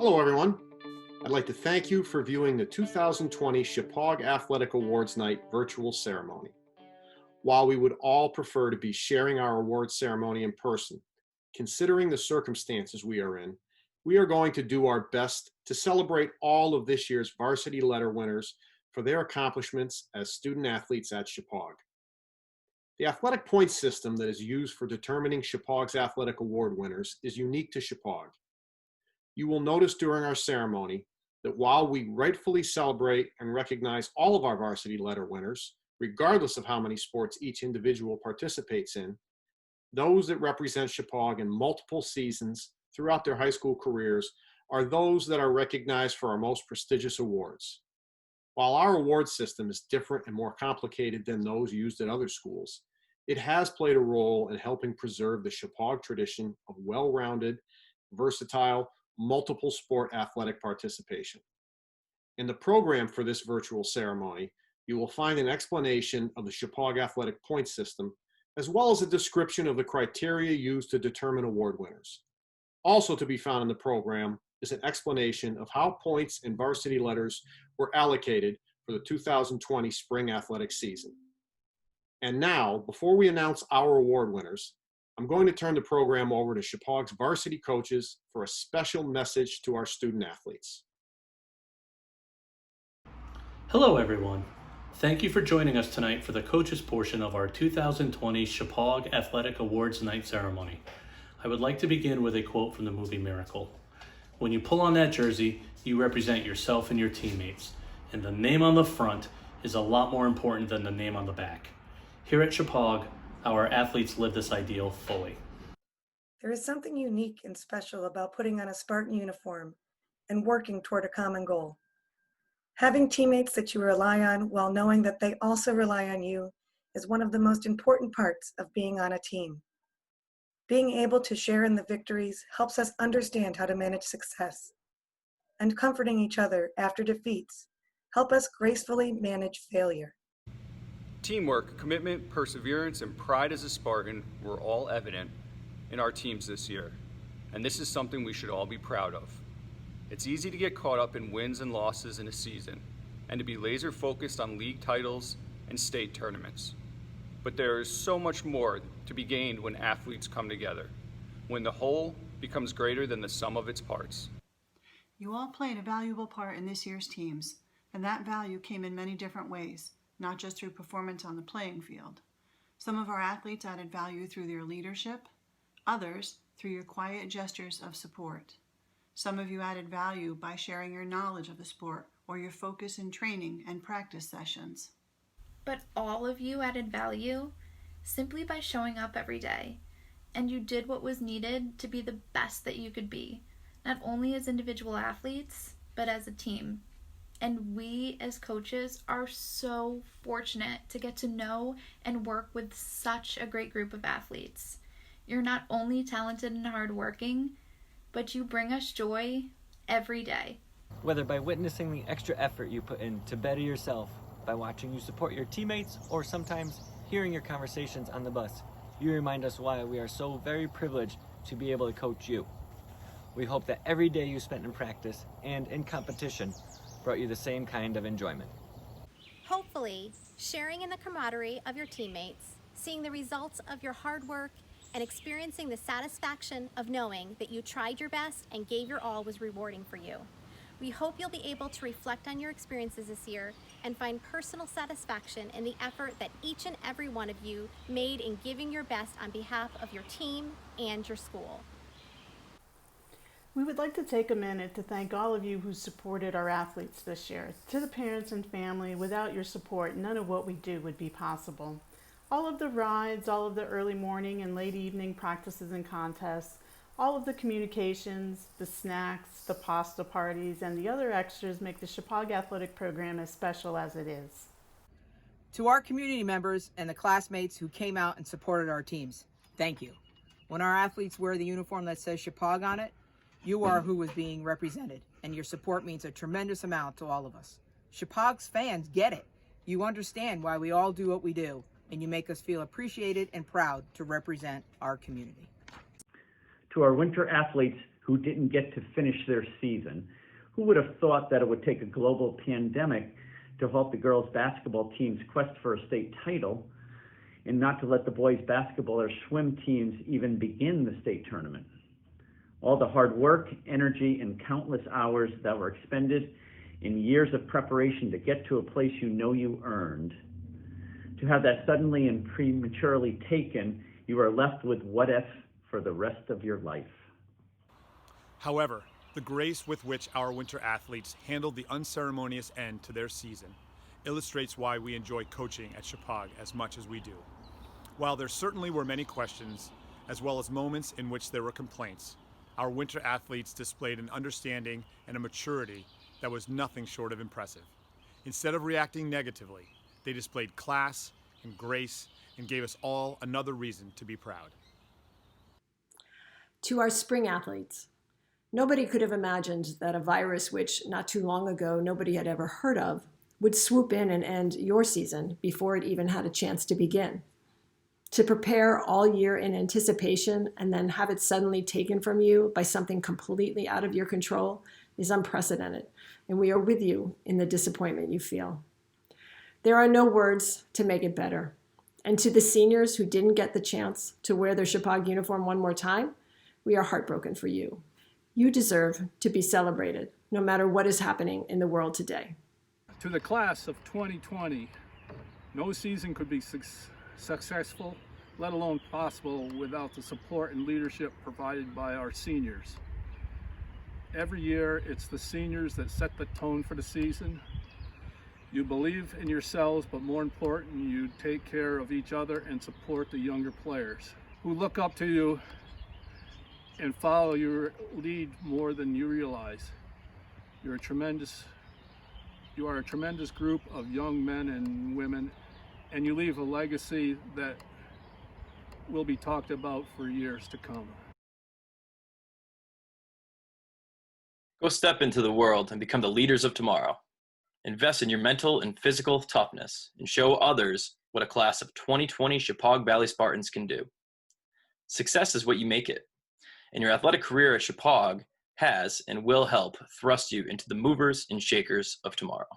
Hello, everyone. I'd like to thank you for viewing the 2020 Shepaug Athletic Awards Night virtual ceremony. While we would all prefer to be sharing our awards ceremony in person, considering the circumstances we are in, we are going to do our best to celebrate all of this year's varsity letter winners for their accomplishments as student athletes at Shepaug. The athletic points system that is used for determining Shepaug's athletic award winners is unique to Shepaug. You will notice during our ceremony that while we rightfully celebrate and recognize all of our varsity letter winners, regardless of how many sports each individual participates in, those that represent Shepaug in multiple seasons throughout their high school careers are those that are recognized for our most prestigious awards. While our award system is different and more complicated than those used at other schools, it has played a role in helping preserve the Shepaug tradition of well-rounded, versatile, multiple sport athletic participation. In the program for this virtual ceremony, you will find an explanation of the Shepaug athletic points system, as well as a description of the criteria used to determine award winners. Also to be found in the program is an explanation of how points and varsity letters were allocated for the 2020 spring athletic season. And now, before we announce our award winners, I'm going to turn the program over to Shepaug's varsity coaches for a special message to our student athletes. Hello everyone. Thank you for joining us tonight for the coaches portion of our 2020 Shepaug Athletic Awards Night ceremony. I would like to begin with a quote from the movie Miracle. When you pull on that jersey, you represent yourself and your teammates, and the name on the front is a lot more important than the name on the back. Here at Shepaug, our athletes live this ideal fully. There is something unique and special about putting on a Spartan uniform and working toward a common goal. Having teammates that you rely on while knowing that they also rely on you is one of the most important parts of being on a team. Being able to share in the victories helps us understand how to manage success, and comforting each other after defeats help us gracefully manage failure. Teamwork, commitment, perseverance, and pride as a Spartan were all evident in our teams this year, and this is something we should all be proud of. It's easy to get caught up in wins and losses in a season, and to be laser focused on league titles and state tournaments. But there is so much more to be gained when athletes come together, when the whole becomes greater than the sum of its parts. You all played a valuable part in this year's teams, and that value came in many different ways, not just through performance on the playing field. Some of our athletes added value through their leadership, others through your quiet gestures of support. Some of you added value by sharing your knowledge of the sport or your focus in training and practice sessions. But all of you added value simply by showing up every day, and you did what was needed to be the best that you could be, not only as individual athletes, but as a team. And we as coaches are so fortunate to get to know and work with such a great group of athletes. You're not only talented and hardworking, but you bring us joy every day. Whether by witnessing the extra effort you put in to better yourself, by watching you support your teammates, or sometimes hearing your conversations on the bus, you remind us why we are so very privileged to be able to coach you. We hope that every day you spent in practice and in competition brought you the same kind of enjoyment. Hopefully, sharing in the camaraderie of your teammates, seeing the results of your hard work, and experiencing the satisfaction of knowing that you tried your best and gave your all was rewarding for you. We hope you'll be able to reflect on your experiences this year and find personal satisfaction in the effort that each and every one of you made in giving your best on behalf of your team and your school. We would like to take a minute to thank all of you who supported our athletes this year. To the parents and family, without your support, none of what we do would be possible. All of the rides, all of the early morning and late evening practices and contests, all of the communications, the snacks, the pasta parties, and the other extras make the Shepaug Athletic Program as special as it is. To our community members and the classmates who came out and supported our teams, thank you. When our athletes wear the uniform that says Shepaug on it, you are who is being represented, and your support means a tremendous amount to all of us. Shepaug's fans get it. You understand why we all do what we do, and you make us feel appreciated and proud to represent our community. To our winter athletes who didn't get to finish their season. Who would have thought that it would take a global pandemic to halt the girls' basketball team's quest for a state title and not to let the boys' basketball or swim teams even begin the state tournament? All the hard work, energy, and countless hours that were expended in years of preparation to get to a place you know you earned. To have that suddenly and prematurely taken, you are left with what if for the rest of your life. However, the grace with which our winter athletes handled the unceremonious end to their season illustrates why we enjoy coaching at Shepaug as much as we do. While there certainly were many questions, as well as moments in which there were complaints, our winter athletes displayed an understanding and a maturity that was nothing short of impressive. Instead of reacting negatively, they displayed class and grace and gave us all another reason to be proud. To our spring athletes, nobody could have imagined that a virus which not too long ago nobody had ever heard of would swoop in and end your season before it even had a chance to begin. To prepare all year in anticipation and then have it suddenly taken from you by something completely out of your control is unprecedented, and we are with you in the disappointment you feel. There are no words to make it better. And to the seniors who didn't get the chance to wear their Shepaug uniform one more time, we are heartbroken for you. You deserve to be celebrated, no matter what is happening in the world today. To the class of 2020, no season could be successful, let alone possible, without the support and leadership provided by our seniors. Every year, it's the seniors that set the tone for the season. You believe in yourselves, but more important, you take care of each other and support the younger players who look up to you and follow your lead more than you realize. You are a tremendous group of young men and women, and you leave a legacy that will be talked about for years to come. Go step into the world and become the leaders of tomorrow. Invest in your mental and physical toughness and show others what a class of 2020 Shepaug Valley Spartans can do. Success is what you make it, and your athletic career at Shepaug has and will help thrust you into the movers and shakers of tomorrow.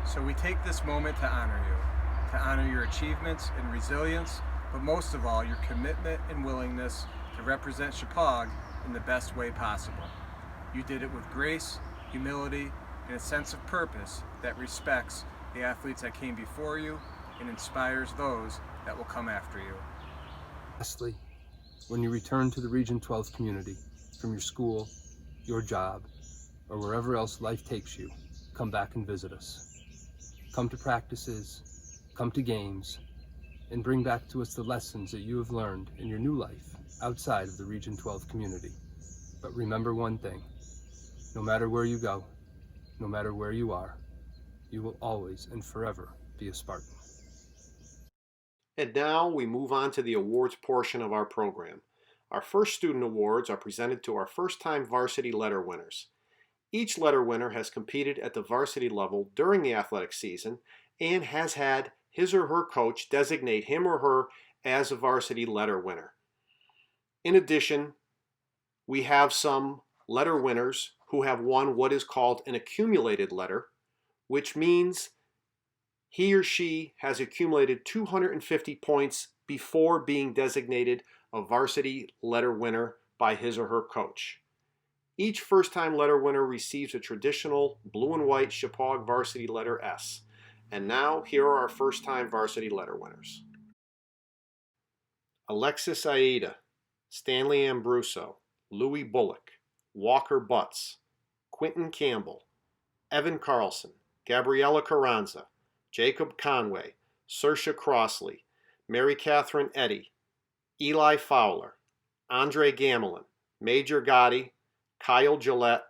So we take this moment to honor you, to honor your achievements and resilience, but most of all, your commitment and willingness to represent Shepaug in the best way possible. You did it with grace, humility, and a sense of purpose that respects the athletes that came before you and inspires those that will come after you. Lastly, when you return to the Region 12 community from your school, your job, or wherever else life takes you, come back and visit us. Come to practices, come to games, and bring back to us the lessons that you have learned in your new life outside of the Region 12 community. But remember one thing, no matter where you go, no matter where you are, you will always and forever be a Spartan. And now we move on to the awards portion of our program. Our first student awards are presented to our first-time varsity letter winners. Each letter winner has competed at the varsity level during the athletic season and has had his or her coach designate him or her as a varsity letter winner. In addition, we have some letter winners who have won what is called an accumulated letter, which means he or she has accumulated 250 points before being designated a varsity letter winner by his or her coach. Each first-time letter winner receives a traditional blue and white Shepaug varsity letter S. And now, here are our first-time varsity letter winners. Alexis Aida, Stanley Ambruso, Louis Bullock, Walker Butts, Quentin Campbell, Evan Carlson, Gabriella Carranza, Jacob Conway, Saoirse Crossley, Mary Catherine Eddy, Eli Fowler, Andre Gamelin, Major Gotti, Kyle Gillette,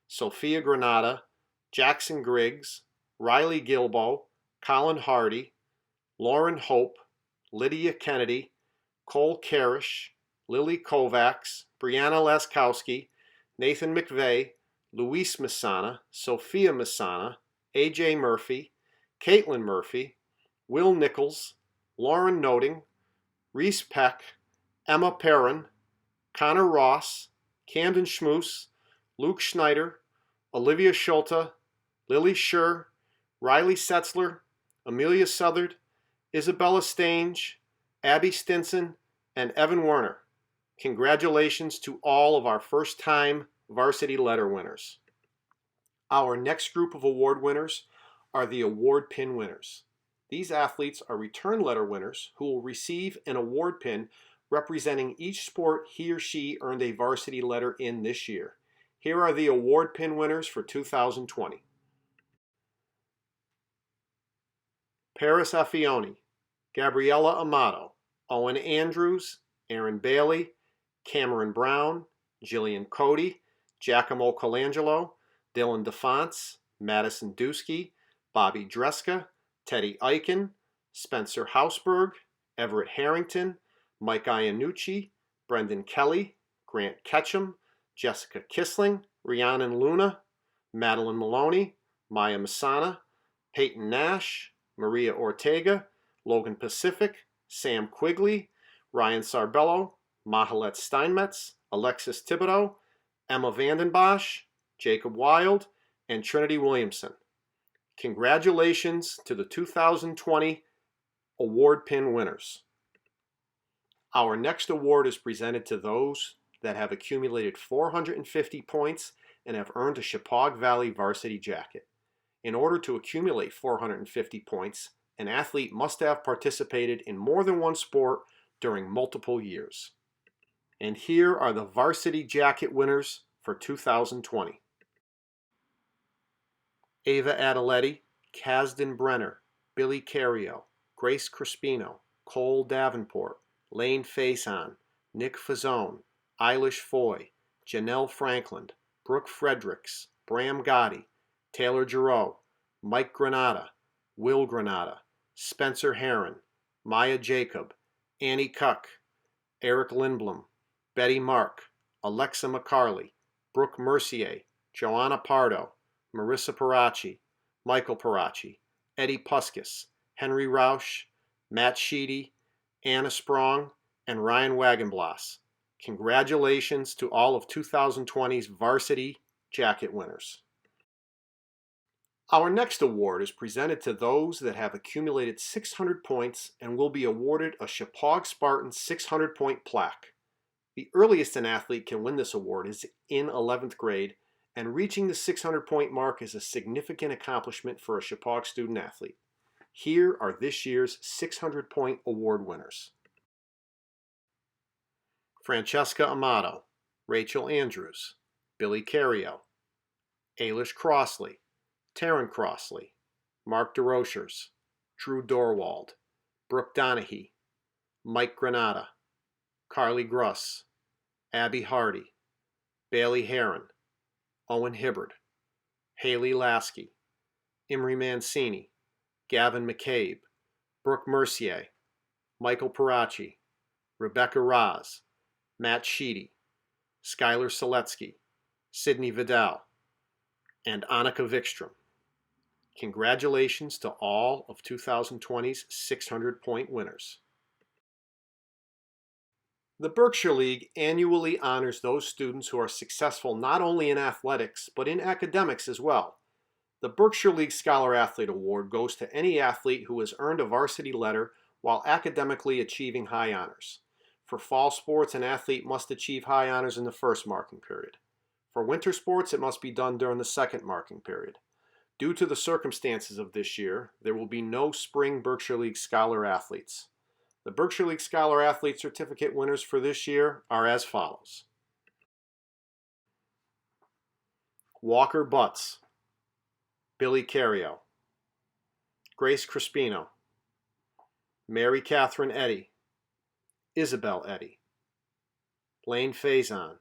Sophia Granata, Jackson Griggs, Riley Gilbo, Colin Hardy, Lauren Hope, Lydia Kennedy, Cole Karish, Lily Kovacs, Brianna Laskowski, Nathan McVeigh, Luis Masana, Sophia Masana, AJ Murphy, Caitlin Murphy, Will Nichols, Lauren Noting, Reese Peck, Emma Perrin, Connor Ross, Camden Schmoose, Luke Schneider, Olivia Schulte, Lily Schur, Riley Setzler, Amelia Southard, Isabella Stange, Abby Stinson, and Evan Werner. Congratulations to all of our first-time varsity letter winners. Our next group of award winners are the award pin winners. These athletes are return letter winners who will receive an award pin representing each sport he or she earned a varsity letter in this year. Here are the award pin winners for 2020. Paris Affioni, Gabriella Amato, Owen Andrews, Aaron Bailey, Cameron Brown, Jillian Cody, Giacomo Colangelo, Dylan DeFonts, Madison Dusky, Bobby Dreska, Teddy Eichen, Spencer Hausberg, Everett Harrington, Mike Iannucci, Brendan Kelly, Grant Ketchum, Jessica Kissling, Rhiannon Luna, Madeline Maloney, Maya Masana, Peyton Nash, Maria Ortega, Logan Pacific, Sam Quigley, Ryan Sarbello, Mahalet Steinmetz, Alexis Thibodeau, Emma Vandenbosch, Jacob Wild, and Trinity Williamson. Congratulations to the 2020 award pin winners. Our next award is presented to those that have accumulated 450 points and have earned a Shepaug Valley varsity jacket. In order to accumulate 450 points, an athlete must have participated in more than one sport during multiple years. And here are the varsity jacket winners for 2020. Ava Adeletti, Kasdan Brenner, Billy Cario, Grace Crispino, Cole Davenport, Lane Faison, Nick Fazzone, Eilish Foy, Janelle Franklin, Brooke Fredericks, Bram Gotti, Taylor Giroux, Mike Granata, Will Granata, Spencer Herron, Maya Jacob, Annie Cuck, Eric Lindblom, Betty Mark, Alexa McCarley, Brooke Mercier, Joanna Pardo, Marissa Parachi, Michael Parachi, Eddie Puskis, Henry Rausch, Matt Sheedy, Anna Sprong, and Ryan Wagenblass. Congratulations to all of 2020's varsity jacket winners. Our next award is presented to those that have accumulated 600 points and will be awarded a Shepaug Spartan 600-point plaque. The earliest an athlete can win this award is in 11th grade, and reaching the 600-point mark is a significant accomplishment for a Shepaug student athlete. Here are this year's 600-point award winners. Francesca Amato, Rachel Andrews, Billy Cario, Ailish Crossley, Taryn Crossley, Mark DeRochers, Drew Dorwald, Brooke Donahue, Mike Granata, Carly Gruss, Abby Hardy, Bailey Heron, Owen Hibbard, Haley Lasky, Imri Mancini, Gavin McCabe, Brooke Mercier, Michael Parachi, Rebecca Raz, Matt Sheedy, Skylar Seletsky, Sydney Vidal, and Annika Vikstrom. Congratulations to all of 2020's 600-point winners. The Berkshire League annually honors those students who are successful not only in athletics, but in academics as well. The Berkshire League Scholar Athlete Award goes to any athlete who has earned a varsity letter while academically achieving high honors. For fall sports, an athlete must achieve high honors in the first marking period. For winter sports, it must be done during the second marking period. Due to the circumstances of this year, there will be no spring Berkshire League Scholar athletes. The Berkshire League Scholar Athlete Certificate winners for this year are as follows. Walker Butts, Billy Cario, Grace Crispino, Mary Catherine Eddy, Isabel Eddy, Lane Faison,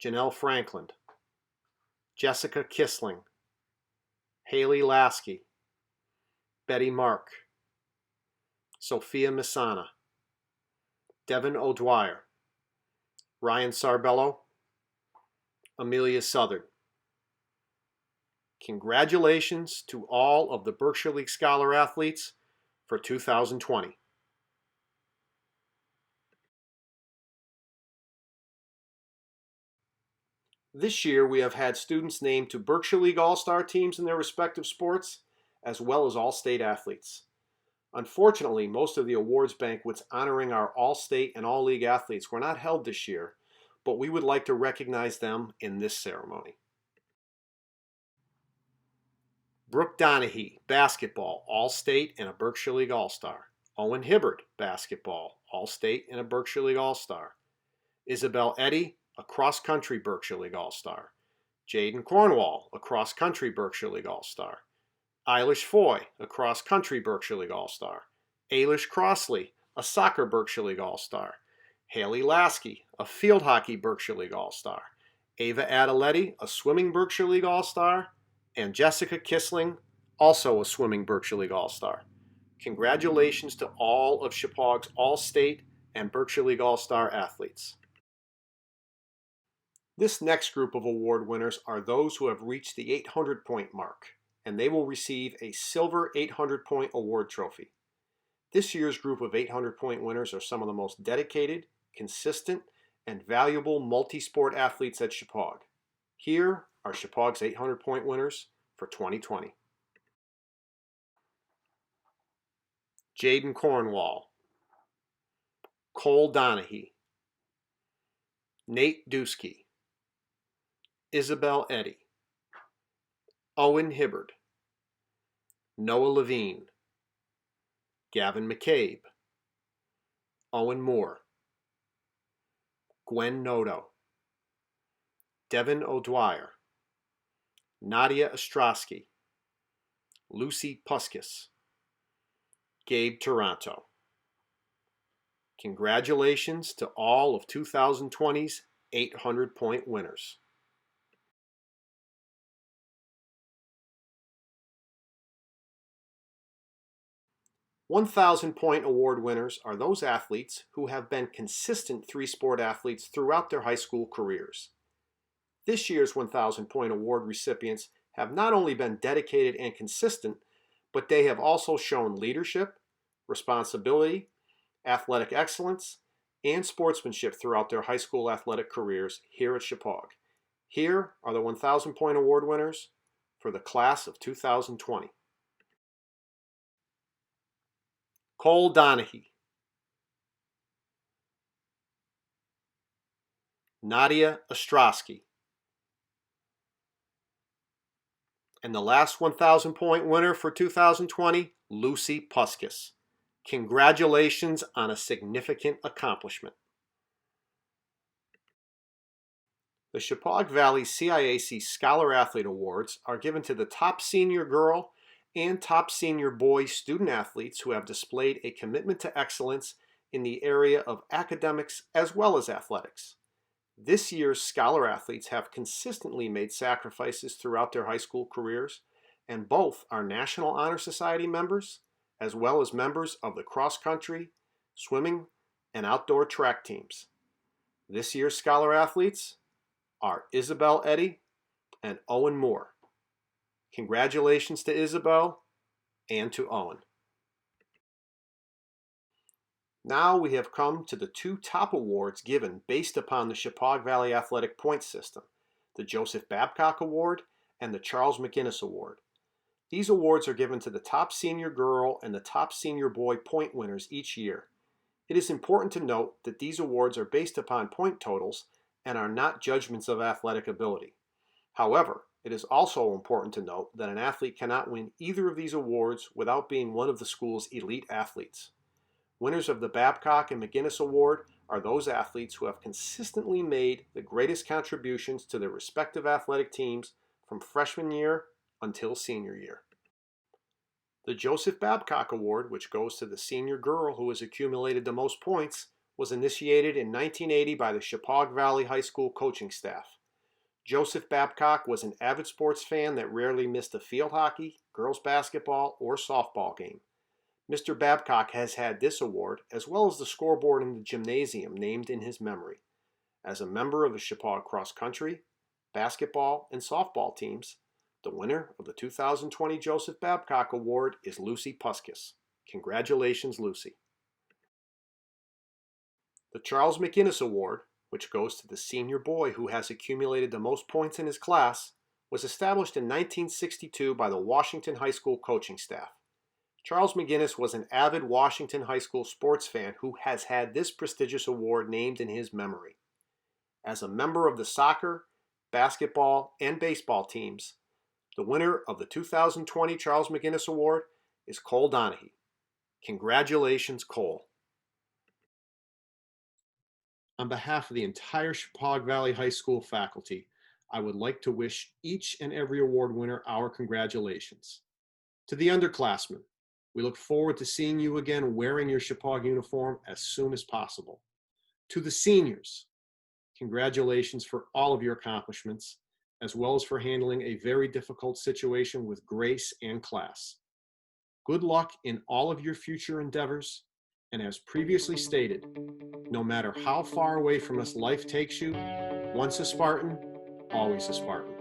Janelle Franklin, Jessica Kissling, Haley Lasky, Betty Mark, Sophia Misana, Devin O'Dwyer, Ryan Sarbello, Amelia Southard. Congratulations to all of the Berkshire League Scholar athletes for 2020. This year, we have had students named to Berkshire League All-Star teams in their respective sports, as well as all-state athletes. Unfortunately, most of the awards banquets honoring our all-state and all-league athletes were not held this year, but we would like to recognize them in this ceremony. Brooke Donahue, basketball, All-State and a Berkshire League All-Star. Owen Hibbard, basketball, All-State and a Berkshire League All-Star. Isabel Eddy, a cross-country Berkshire League All-Star. Jaden Cornwall, a cross-country Berkshire League All-Star. Eilish Foy, a cross-country Berkshire League All-Star. Ailish Crossley, a soccer Berkshire League All-Star. Haley Lasky, a field hockey Berkshire League All-Star. Ava Adeletti, a swimming Berkshire League All-Star. And Jessica Kissling, also a swimming Berkshire League All-Star. Congratulations to all of Shepaug's All-State and Berkshire League All-Star athletes. This next group of award winners are those who have reached the 800-point mark, and they will receive a silver 800-point award trophy. This year's group of 800-point winners are some of the most dedicated, consistent, and valuable multi-sport athletes at Shepaug. Here are Shepaug's 800-point winners for 2020. Jaden Cornwall, Cole Donahue, Nate Dusky, Isabel Eddy, Owen Hibbard, Noah Levine, Gavin McCabe, Owen Moore, Gwen Noto, Devin O'Dwyer, Nadia Ostrowski, Lucy Puskis, Gabe Taranto. Congratulations to all of 2020's 800-point winners. $1,000-point award winners are those athletes who have been consistent three-sport athletes throughout their high school careers. This year's 1,000-point award recipients have not only been dedicated and consistent, but they have also shown leadership, responsibility, athletic excellence, and sportsmanship throughout their high school athletic careers here at Shepaug. Here are the 1,000-point award winners for the class of 2020. Cole Donahue, Nadia Ostrowski, and the last 1,000-point winner for 2020, Lucy Puskis. Congratulations on a significant accomplishment. The Shepaug Valley CIAC Scholar Athlete Awards are given to the top senior girl and top senior boy student athletes who have displayed a commitment to excellence in the area of academics as well as athletics. This year's scholar athletes have consistently made sacrifices throughout their high school careers, and both are National Honor Society members as well as members of the cross-country, swimming, and outdoor track teams. This year's scholar athletes are Isabel Eddy and Owen Moore. Congratulations to Isabel and to Owen. Now we have come to the two top awards given based upon the Shepaug Valley Athletic Point System, the Joseph Babcock Award and the Charles McGinnis Award. These awards are given to the top senior girl and the top senior boy point winners each year. It is important to note that these awards are based upon point totals and are not judgments of athletic ability. However, it is also important to note that an athlete cannot win either of these awards without being one of the school's elite athletes. Winners of the Babcock and McGinnis Award are those athletes who have consistently made the greatest contributions to their respective athletic teams from freshman year until senior year. The Joseph Babcock Award, which goes to the senior girl who has accumulated the most points, was initiated in 1980 by the Shepaug Valley High School coaching staff. Joseph Babcock was an avid sports fan that rarely missed a field hockey, girls basketball, or softball game. Mr. Babcock has had this award, as well as the scoreboard in the gymnasium, named in his memory. As a member of the Shepaug cross-country, basketball, and softball teams, the winner of the 2020 Joseph Babcock Award is Lucy Puskis. Congratulations, Lucy. The Charles McGinnis Award, which goes to the senior boy who has accumulated the most points in his class, was established in 1962 by the Washington High School coaching staff. Charles McGinnis was an avid Washington High School sports fan who has had this prestigious award named in his memory. As a member of the soccer, basketball, and baseball teams, the winner of the 2020 Charles McGinnis Award is Cole Donahue. Congratulations, Cole. On behalf of the entire Shepaug Valley High School faculty, I would like to wish each and every award winner our congratulations. To the underclassmen, we look forward to seeing you again wearing your Shepaug uniform as soon as possible. To the seniors, congratulations for all of your accomplishments, as well as for handling a very difficult situation with grace and class. Good luck in all of your future endeavors, and as previously stated, no matter how far away from us life takes you, once a Spartan, always a Spartan.